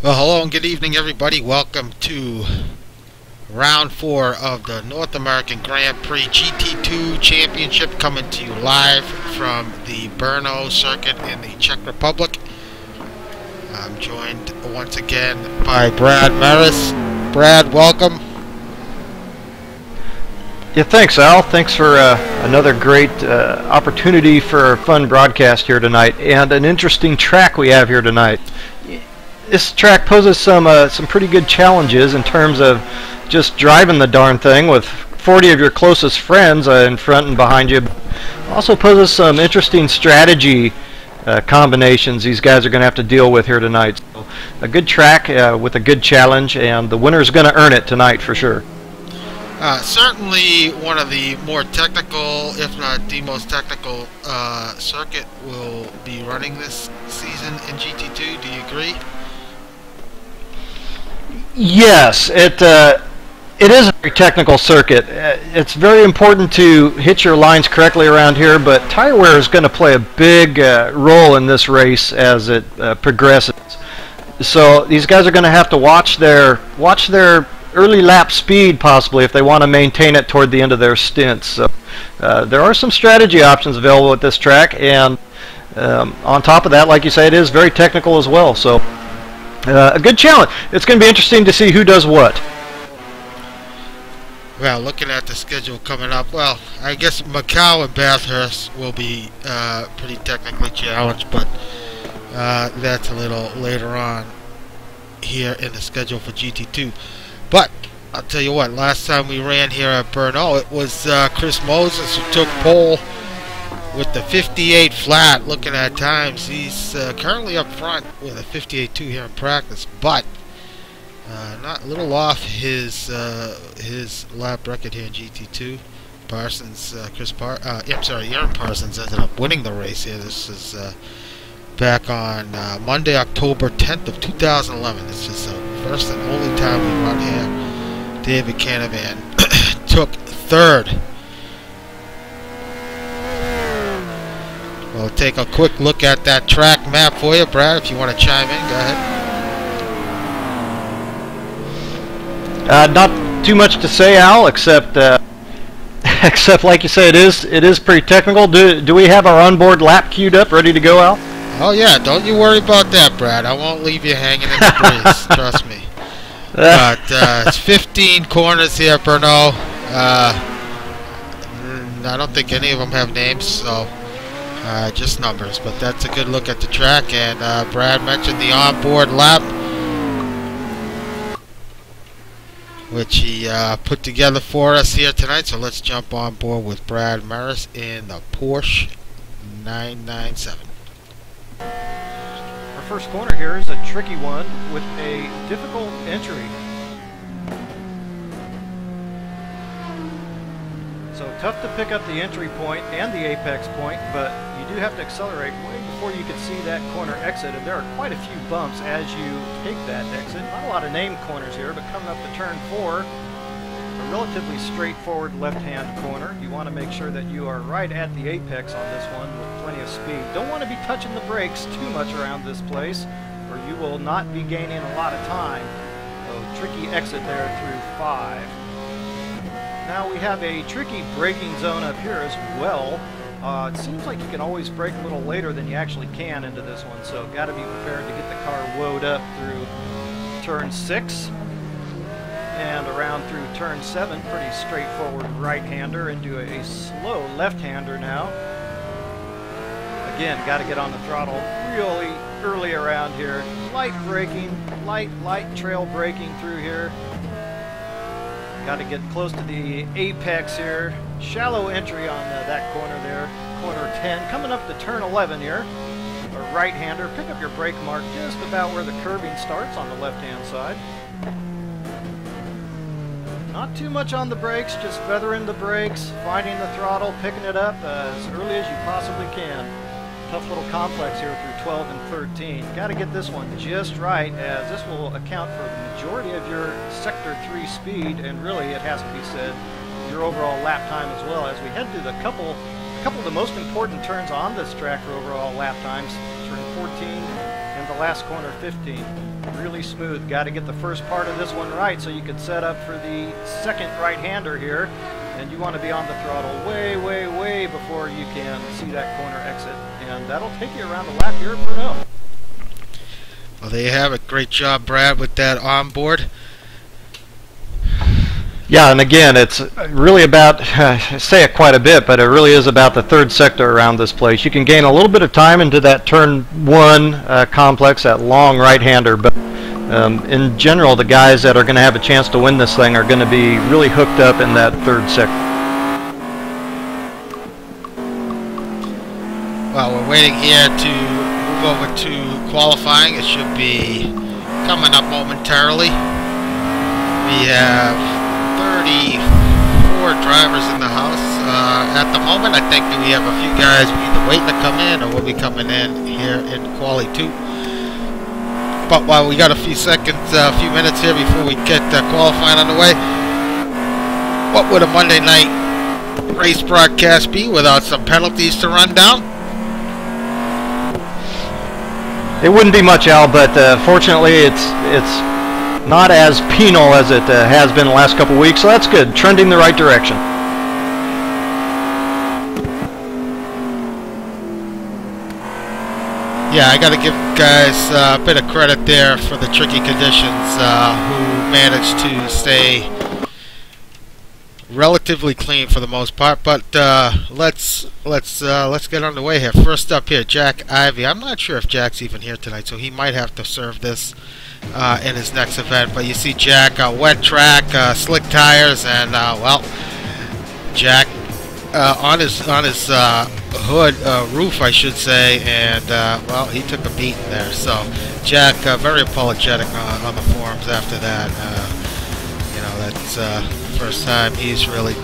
Well, hello and good evening, everybody. Welcome to round 4 of the North American Grand Prix GT2 Championship, coming to you live from the Brno circuit in the Czech Republic. I'm joined once again by Brad Maris. Brad, welcome. Yeah, thanks, Al. Thanks for another great opportunity for a fun broadcast here tonight, and an interesting track we have here tonight. This track poses some pretty good challenges in terms of just driving the darn thing with 40 of your closest friends in front and behind you. Also poses some interesting strategy combinations these guys are going to have to deal with here tonight. So a good track with a good challenge, and the winner's going to earn it tonight for sure. Certainly one of the more technical, if not the most technical circuit will be running this season in GT2. Do you agree? Yes, it is a very technical circuit. It's very important to hit your lines correctly around here, but tire wear is going to play a big role in this race as it progresses. So these guys are going to have to watch their early lap speed, possibly, if they want to maintain it toward the end of their stints. So there are some strategy options available at this track, and on top of that, like you say, it is very technical as well. So a good challenge. It's going to be interesting to see who does what. Well, looking at the schedule coming up, well, I guess Macau and Bathurst will be pretty technically challenged, but that's a little later on here in the schedule for GT2. But I'll tell you what, last time we ran here at Brno, it was Chris Moses who took pole with the 58 flat. Looking at times, he's currently up front with a 58.2 here in practice, but not a little off his lap record here in GT2. Parsons, Aaron Parsons ended up winning the race here. This is back on Monday, October 10th of 2011. This is the first and only time we run here. David Canavan took third. We'll take a quick look at that track map for you, Brad. If you want to chime in, go ahead. Not too much to say, Al, except like you say, it is pretty technical. Do we have our onboard lap queued up, ready to go, Al? Oh yeah, don't you worry about that, Brad. I won't leave you hanging in the breeze. Trust me. But it's 15 corners here, Brno. I don't think any of them have names, so just numbers. But that's a good look at the track. And Brad mentioned the onboard lap, which he put together for us here tonight. So let's jump on board with Brad Maris in the Porsche 997. Our first corner here is a tricky one with a difficult entry. So tough to pick up the entry point and the apex point, but you do have to accelerate way before you can see that corner exit, and there are quite a few bumps as you take that exit. Not a lot of named corners here, but coming up to turn 4, a relatively straightforward left-hand corner. You want to make sure that you are right at the apex on this one with plenty of speed. Don't want to be touching the brakes too much around this place, or you will not be gaining a lot of time. So tricky exit there through 5. Now we have a tricky braking zone up here as well. It seems like you can always brake a little later than you actually can into this one, so got to be prepared to get the car woed up through turn 6 and around through turn 7. Pretty straightforward right-hander into a slow left-hander now. Again, got to get on the throttle really early around here. Light braking, light trail braking through here. Got to get close to the apex here. Shallow entry on that corner there, corner 10. Coming up to turn 11 here. A right-hander. Pick up your brake mark just about where the curbing starts on the left-hand side. Not too much on the brakes, just feathering the brakes, finding the throttle, picking it up as early as you possibly can. Tough little complex here through 12 and 13. Got to get this one just right, as this will account for the majority of your Sector 3 speed, and really, it has to be said, your overall lap time as well, as we head through a couple of the most important turns on this track for overall lap times, turn 14 and the last corner 15. really smooth. Got to get the first part of this one right so you can set up for the second right-hander here. And you want to be on the throttle way, way, way before you can see that corner exit. And that'll take you around the lap here at Brno. Well, there you have it. Great job, Brad, with that onboard. Yeah, and again, it's really about, I say it quite a bit, but it really is about the third sector around this place. You can gain a little bit of time into that turn one complex, that long right-hander, but in general, the guys that are going to have a chance to win this thing are going to be really hooked up in that third sector. Well, we're waiting here to move over to qualifying. It should be coming up momentarily. We have 34 drivers in the house at the moment. I think we have a few guys either waiting to come in or will be coming in here in Quali 2. But while we got a few seconds, a few minutes here before we get qualifying underway, what would a Monday night race broadcast be without some penalties to run down? It wouldn't be much, Al, but fortunately it's not as penal as it has been the last couple weeks, so that's good. Trending the right direction. Yeah, I got to give guys a bit of credit there for the tricky conditions, who managed to stay relatively clean for the most part. But let's get underway here. First up here, Jack Ivey. I'm not sure if Jack's even here tonight, so he might have to serve this in his next event. But you see Jack, wet track, slick tires, and well, Jack on his hood roof, I should say, and well, he took a beating there. So Jack very apologetic on the forums after that. You know, that's the first time he's really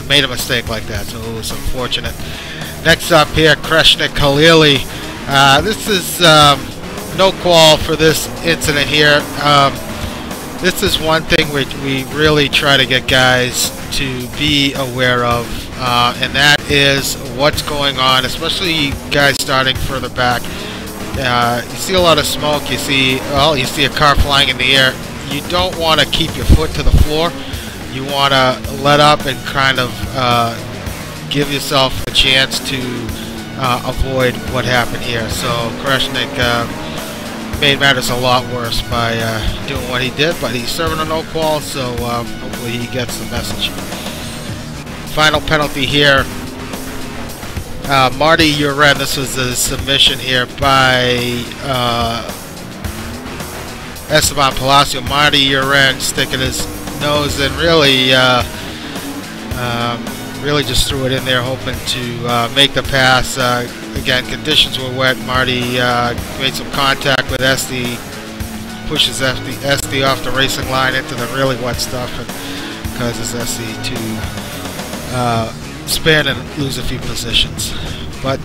made a mistake like that, so it was unfortunate. Next up here, Kreshnik Khalili. This is no qual for this incident here. This is one thing we really try to get guys to be aware of, and that is what's going on, especially guys starting further back. You see a lot of smoke. You see a car flying in the air. You don't want to keep your foot to the floor. You want to let up and kind of give yourself a chance to avoid what happened here. So Kreshnik made matters a lot worse by doing what he did, but he's serving a no qual, so hopefully he gets the message. Final penalty here. Marty Uren, this was a submission here by Esteban Palacio. Marty Uren sticking his nose in, really just threw it in there, hoping to make the pass. Again, conditions were wet. Marty made some contact with SD, pushes SD off the racing line into the really wet stuff, and causes SD to spin and lose a few positions. But